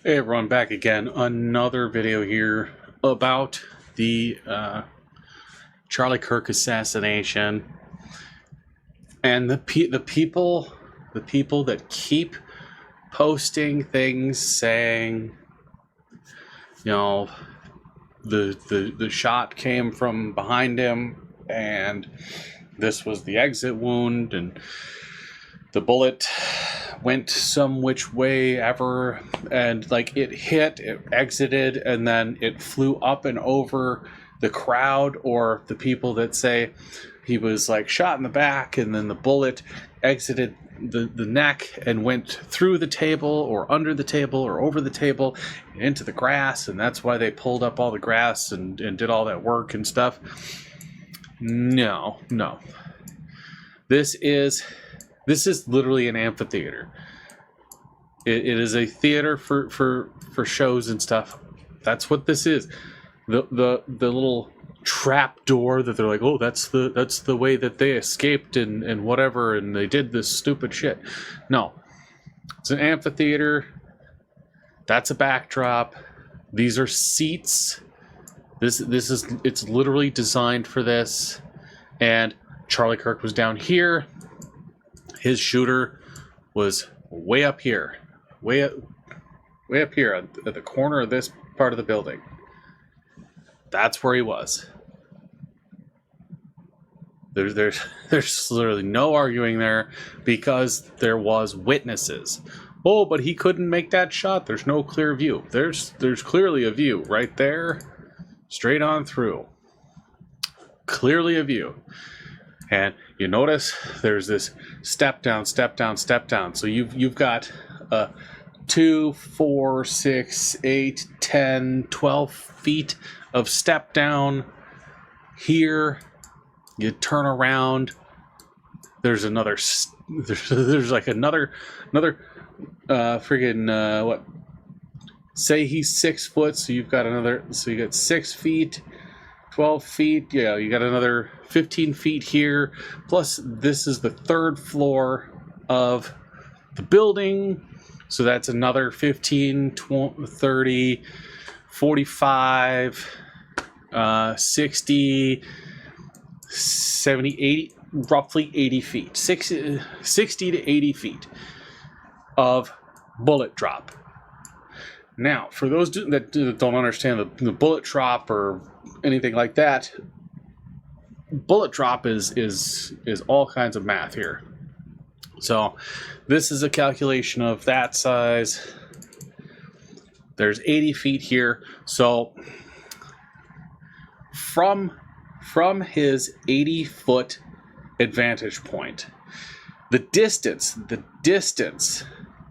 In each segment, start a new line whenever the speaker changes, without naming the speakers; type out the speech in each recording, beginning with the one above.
Hey everyone, back again. Another video here about the Charlie Kirk assassination, and the people that keep posting things saying, you know, the shot came from behind him, and this was the exit wound, and the bullet went some which way ever, and like it hit, it exited, and then it flew up and over the crowd, or the people that say he was like shot in the back and then the bullet exited the neck and went through the table or under the table or over the table and into the grass, and that's why they pulled up all the grass and did all that work and stuff. No. This is literally an amphitheater. It is a theater for shows and stuff. That's what this is. The little trap door that they're like, oh, that's the way that they escaped and whatever, and they did this stupid shit. No, it's an amphitheater. That's a backdrop. These are seats. It's literally designed for this. And Charlie Kirk was down here. His shooter was way up here, way up here at the corner of this part of the building. That's where he was. There's literally no arguing there, because there was witnesses. Oh, but he couldn't make that shot. There's no clear view. There's clearly a view right there, straight on through. Clearly a view. And you notice there's this step down. So you've got 2, 4, 6, 8, 10, 12 feet of step down here. You turn around. There's another. There's like another friggin' what? Say he's 6 foot, so you've got another. So you got 6 feet. 12 feet, yeah, you got another 15 feet here. Plus, this is the 3rd floor of the building. So that's another 15, 20, 30, 45, 60, 70, 80, roughly 80 feet. 60 to 80 feet of bullet drop. Now, for those that don't understand the bullet drop or anything like that, bullet drop is all kinds of math here. So this is a calculation of that size. There's 80 feet here. So from his 80-foot advantage point, the distance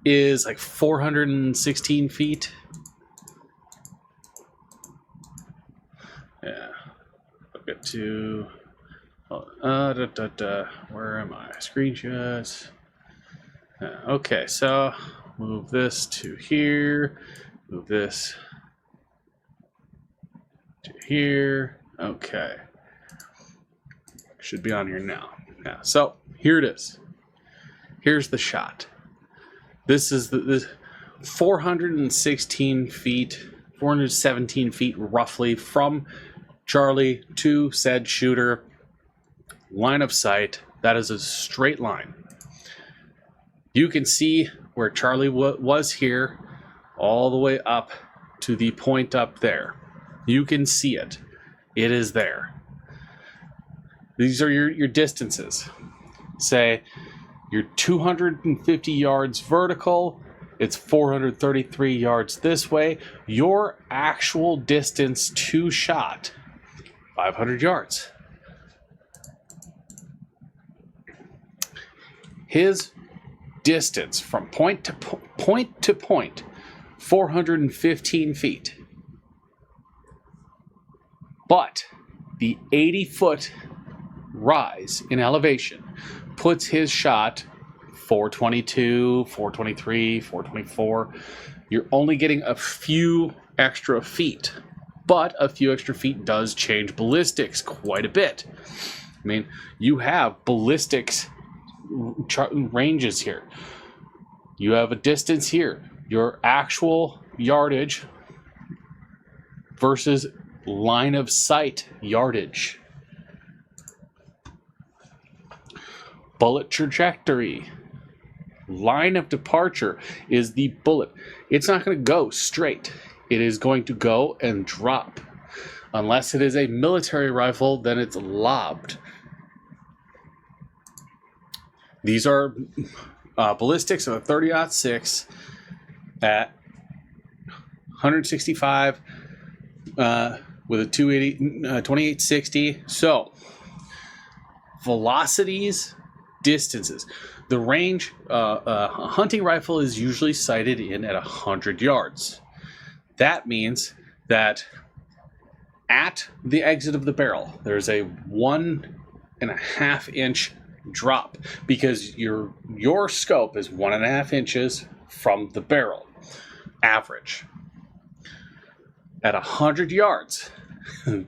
is like 416 feet. Yeah. I'll get to... where am I? Screenshots. Okay, so move this to here. Move this to here. Okay. Should be on here now. Yeah, so here it is. Here's the shot. This is the 416 feet, 417 feet roughly from Charlie to said shooter. Line of sight, that is a straight line. You can see where Charlie was here, all the way up to the point up there. You can see it. It is there. These are your distances. Say you're 250 yards vertical, it's 433 yards this way. Your actual distance to shot, 500 yards. His distance from point to point, 415 feet. But the 80-foot rise in elevation puts his shot 422, 423, 424. You're only getting a few extra feet, but a few extra feet does change ballistics quite a bit. I mean, you have ballistics ranges here. You have a distance here. Your actual yardage versus line of sight yardage. Bullet trajectory. Line of departure is the bullet. It's not going to go straight. It is going to go and drop. Unless it is a military rifle, then it's lobbed. These are ballistics of a 30-06 at 165 with a 2860. So, velocities, distances. The range, a hunting rifle is usually sighted in at 100 yards. That means that at the exit of the barrel, there's a 1.5 inch drop because your scope is 1.5 inches from the barrel, average. At 100 yards,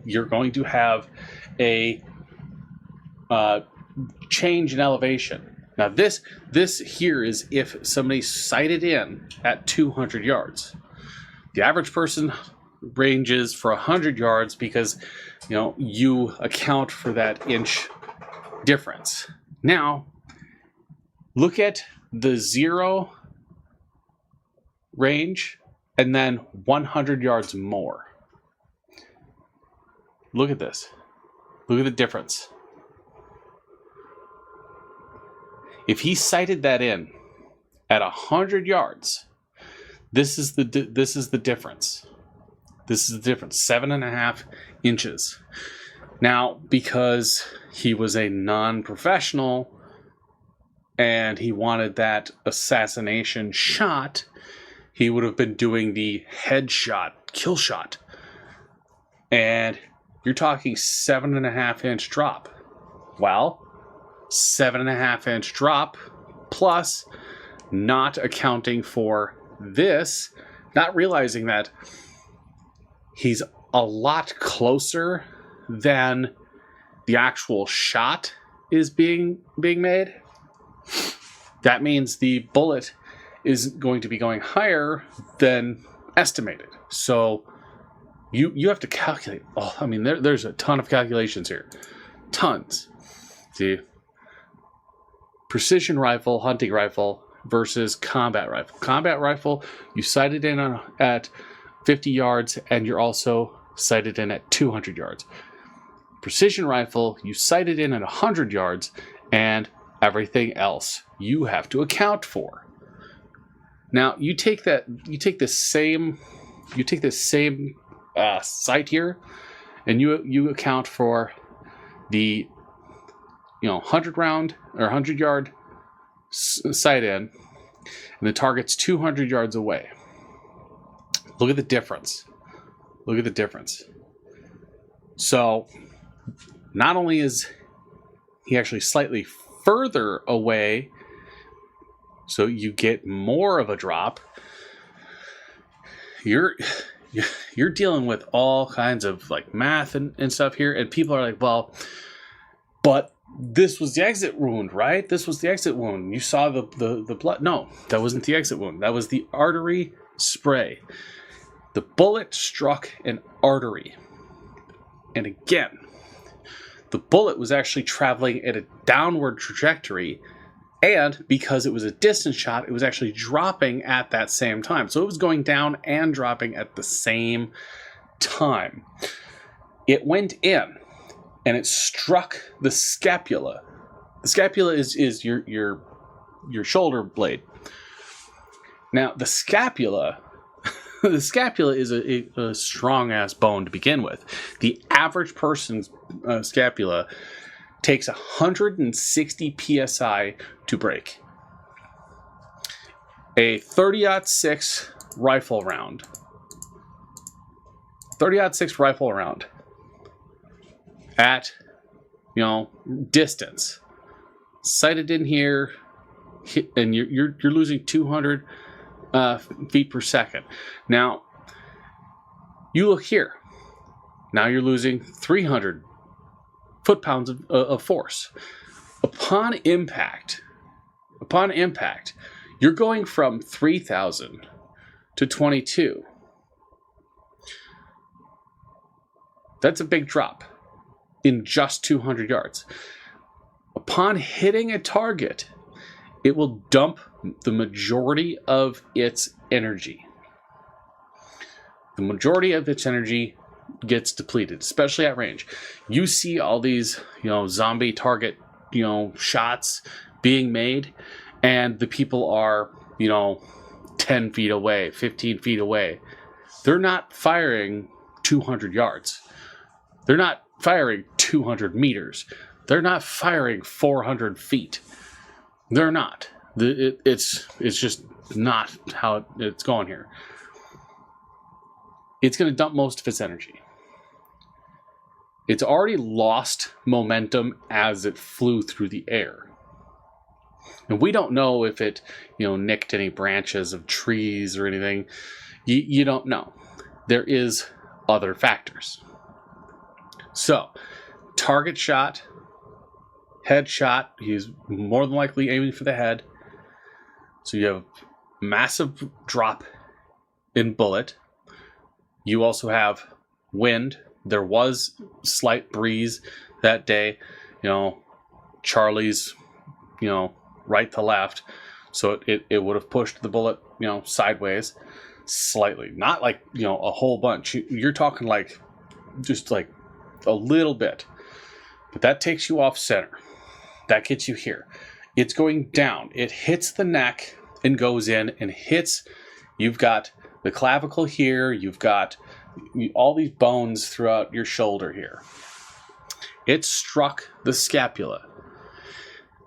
you're going to have a change in elevation. Now this here is if somebody sighted in at 200 yards. The average person ranges for 100 yards because you account for that inch difference. Now look at the 0 range and then 100 yards more. Look at this. Look at the difference. If he sighted that in at 100 yards, this is the difference. This is the difference, 7.5 inches. Now, because he was a non-professional and he wanted that assassination shot, he would have been doing the headshot, kill shot. And you're talking 7.5 inch drop. Well, 7.5 inch drop plus not accounting for this, not realizing that he's a lot closer than the actual shot is being made. That means the bullet is going to be going higher than estimated. So you have to calculate. Oh, I mean, there's a ton of calculations here. Tons. See, precision rifle, hunting rifle versus combat rifle. Combat rifle, you sight it in at 50 yards and you're also sighted in at 200 yards. Precision rifle, you sight it in at 100 yards and everything else you have to account for. Now you take the same sight here and you account for the 100 round or 100 yard sight in, and the target's 200 yards away. Look at the difference. Look at the difference. So not only is he actually slightly further away, so you get more of a drop, you're dealing with all kinds of like math and stuff here, and people are like, well, but this was the exit wound, right? This was the exit wound. You saw the blood. No, that wasn't the exit wound. That was the artery spray. The bullet struck an artery. And again, the bullet was actually traveling at a downward trajectory. And because it was a distance shot, it was actually dropping at that same time. So it was going down and dropping at the same time. It went in. And it struck the scapula. The scapula is your shoulder blade. Now the scapula is a strong ass bone to begin with. The average person's scapula takes 160 psi to break. A 30-06 rifle round. 30-06 rifle round. At distance, sighted in here, and you're losing 200 feet per second. Now you look here. Now you're losing 300 foot-pounds of force. Upon impact, you're going from 3,000 to 22. That's a big drop in just 200 yards. Upon hitting a target, it will dump the majority of its energy. The majority of its energy gets depleted, especially at range. You see all these, zombie target, shots being made, and the people are, 10 feet away, 15 feet away. They're not firing 200 yards. They're not firing 200 meters. They're not firing 400 feet. They're not. It's just not how it's going here. It's going to dump most of its energy. It's already lost momentum as it flew through the air. And we don't know if it, nicked any branches of trees or anything. You don't know. There is other factors. So, target shot, head shot. He's more than likely aiming for the head. So you have massive drop in bullet. You also have wind. There was slight breeze that day. Charlie's, right to left. So it would have pushed the bullet, sideways slightly. Not like, a whole bunch. You're talking like, just like a little bit. But that takes you off center. That gets you here. It's going down. It hits the neck and goes in and hits. You've got the clavicle here. You've got all these bones throughout your shoulder here. It struck the scapula.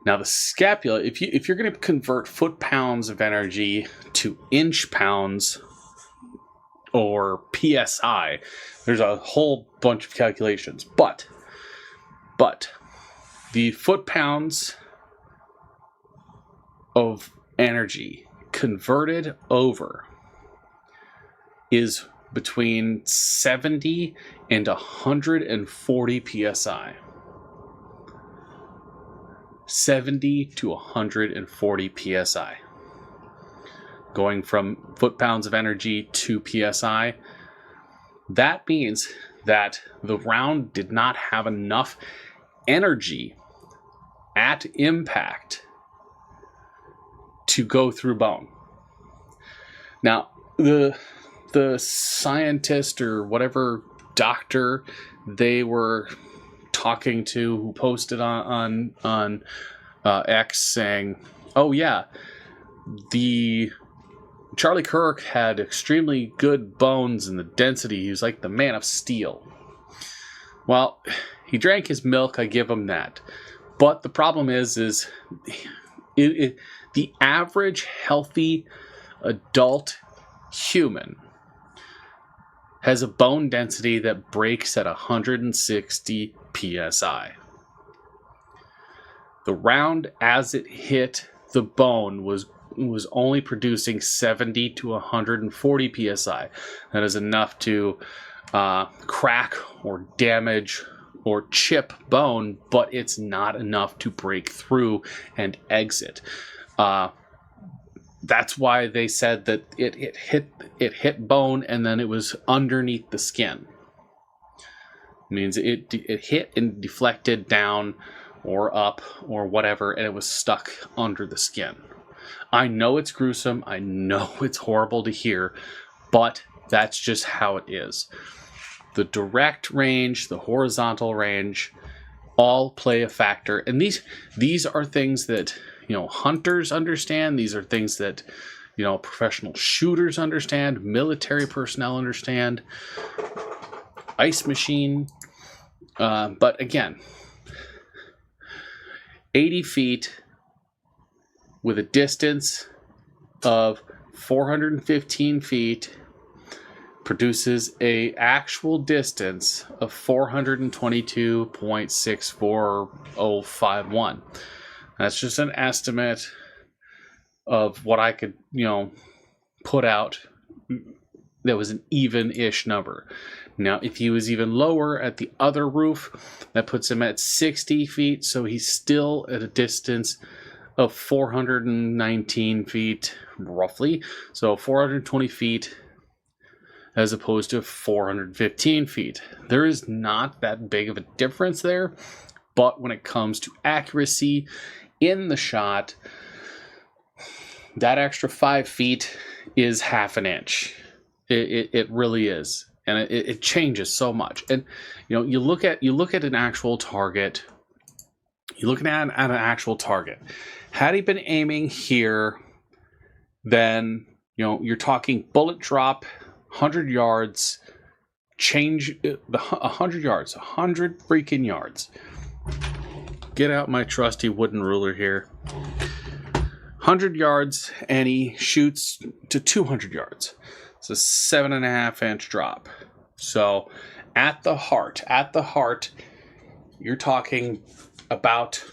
Now the scapula, if you're going to convert foot-pounds of energy to inch-pounds or PSI, there's a whole bunch of calculations. But the foot-pounds of energy converted over is between 70 and 140 psi. 70 to 140 psi. Going from foot-pounds of energy to psi. That means that the round did not have enough energy at impact to go through bone. Now, the scientist or whatever doctor they were talking to who posted on X saying, "Oh yeah, the Charlie Kirk had extremely good bones and the density. He was like the man of steel." Well, he drank his milk. I give him that. But the problem is the average healthy adult human has a bone density that breaks at 160 psi. The round, as it hit the bone, was only producing 70 to 140 psi. That is enough to crack or damage or chip bone, but it's not enough to break through and exit. That's why they said that it hit bone and then it was underneath the skin. It means it hit and deflected down or up or whatever, and it was stuck under the skin. I know it's gruesome. I know it's horrible to hear, but that's just how it is. The direct range, the horizontal range, all play a factor, and these are things that hunters understand. These are things that professional shooters understand, military personnel understand, ice machine. But again, 80 feet with a distance of 415 feet produces a actual distance of 422.64051. That's just an estimate of what I could, put out that was an even-ish number. Now, if he was even lower at the other roof, that puts him at 60 feet, so he's still at a distance of 419 feet, roughly. So 420 feet as opposed to 415 feet. There is not that big of a difference there, but when it comes to accuracy in the shot, that extra 5 feet is half an inch. It really is, and it changes so much. And you know, you look at an actual target. You're looking at an actual target. Had he been aiming here, then you know you're talking bullet drop, 100 yards, change the 100 yards, 100 freaking yards. Get out my trusty wooden ruler here. 100 yards, and he shoots to 200 yards. It's a 7.5 inch drop. So at the heart, you're talking about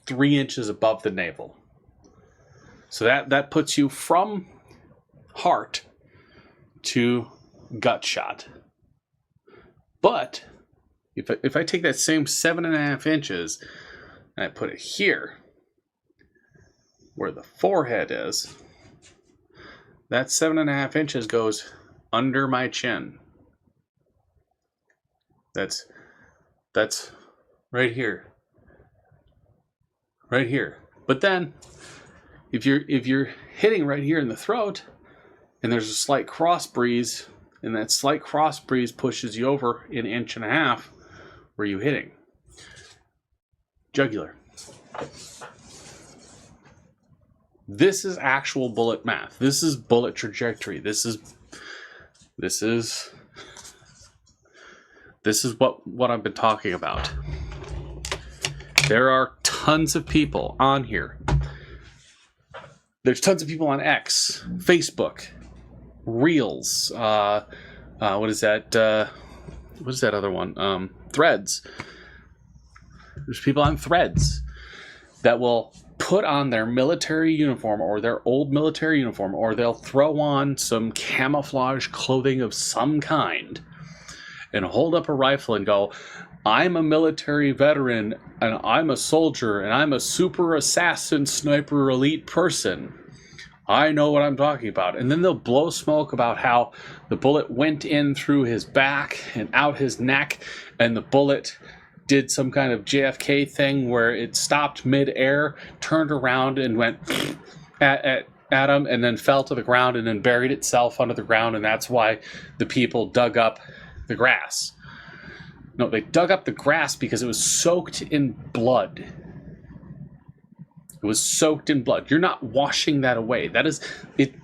3 inches above the navel. So that puts you from heart to gut shot. But if I take that same 7.5 inches and I put it here, where the forehead is, that 7.5 inches goes under my chin. That's right here. Right here. But then if you're hitting right here in the throat, and there's a slight cross breeze, and that slight cross breeze pushes you over an 1.5 inches, where are you hitting? Jugular. This is actual bullet math. This is bullet trajectory. This is what I've been talking about. There are tons of people on here. There's tons of people on X, Facebook, Reels. What is that? What is that other one? Threads. There's people on Threads that will put on their military uniform or their old military uniform, or they'll throw on some camouflage clothing of some kind and hold up a rifle and go, I'm a military veteran, and I'm a soldier, and I'm a super assassin sniper elite person. I know what I'm talking about. And then they'll blow smoke about how the bullet went in through his back and out his neck, and the bullet did some kind of JFK thing where it stopped mid-air, turned around and went at him, and then fell to the ground and then buried itself under the ground, and that's why the people dug up the grass. No, they dug up the grass because it was soaked in blood. It was soaked in blood. You're not washing that away. That is it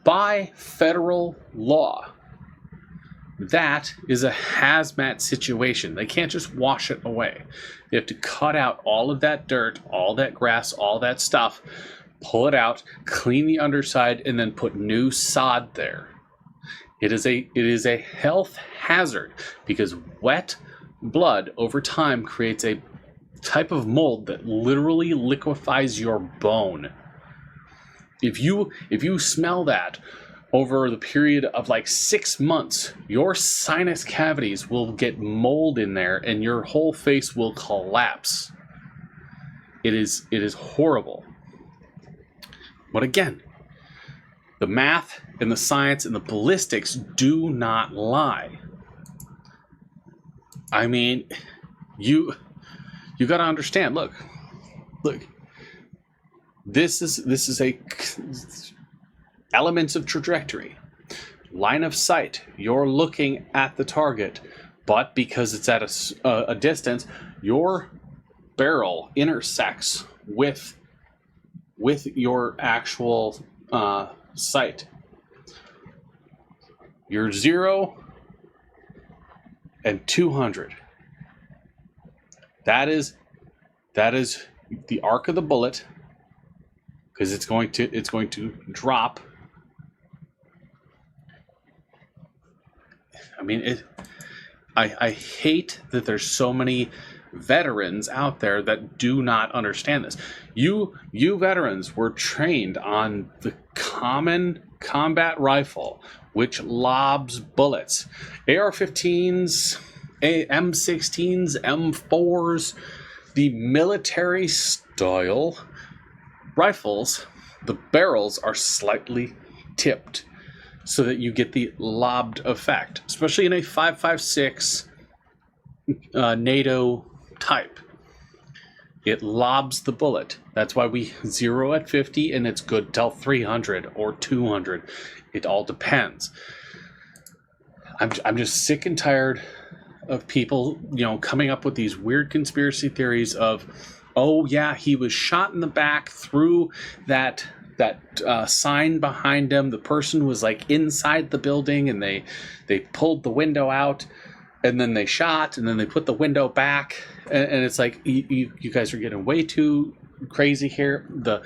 by federal law. That is a hazmat situation. They can't just wash it away. They have to cut out all of that dirt, all that grass, all that stuff, pull it out, clean the underside, and then put new sod there. It is a health hazard because wet blood over time creates a type of mold that literally liquefies your bone. If you smell that over the period of like 6 months, your sinus cavities will get mold in there and your whole face will collapse. It is horrible. But again, the math and the science and the ballistics do not lie. I mean, you got to understand. Look. This is a elements of trajectory, line of sight. You're looking at the target, but because it's at a distance, your barrel intersects with your actual sight. You're 0 and 200. That is the arc of the bullet, because it's going to drop. I mean, I hate that there's so many veterans out there that do not understand this. You veterans were trained on the common combat rifle, which lobs bullets. AR-15s, M16s, M4s, the military style rifles, the barrels are slightly tipped so that you get the lobbed effect, especially in a 5.56 NATO type. It lobs the bullet. That's why we zero at 50 and it's good till 300 or 200. It all depends. I'm just sick and tired of people, coming up with these weird conspiracy theories of, oh yeah, he was shot in the back through that sign behind him. The person was like inside the building and they pulled the window out and then they shot and then they put the window back. And it's like, you guys are getting way too crazy here. The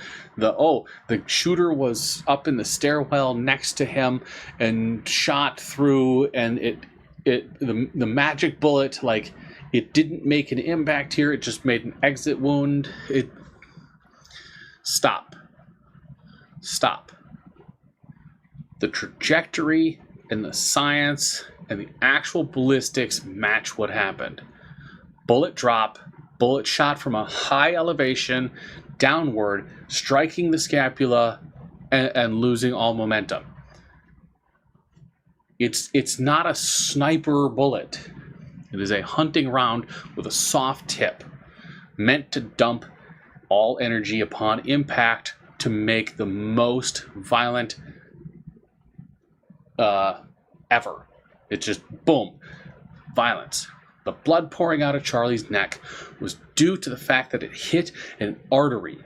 shooter was up in the stairwell next to him and shot through, and the magic bullet, like, it didn't make an impact here, it just made an exit wound. Stop. The trajectory and the science and the actual ballistics match what happened. Bullet drop, bullet shot from a high elevation downward, striking the scapula and losing all momentum. It's not a sniper bullet. It is a hunting round with a soft tip, meant to dump all energy upon impact to make the most violent ever. It's just boom, violence. The blood pouring out of Charlie's neck was due to the fact that it hit an artery.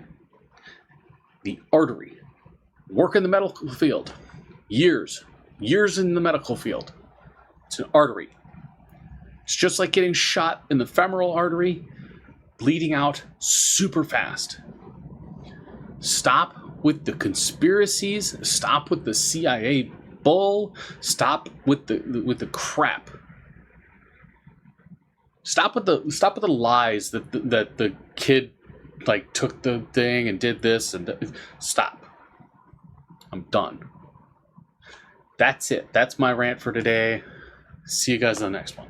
The artery. Work in the medical field. Years in the medical field. It's an artery. It's just like getting shot in the femoral artery, bleeding out super fast. Stop with the conspiracies. Stop with the CIA bull. Stop with the crap. Stop with the lies that the kid like took the thing and did this and stop. I'm done. That's it. That's my rant for today. See you guys on the next one.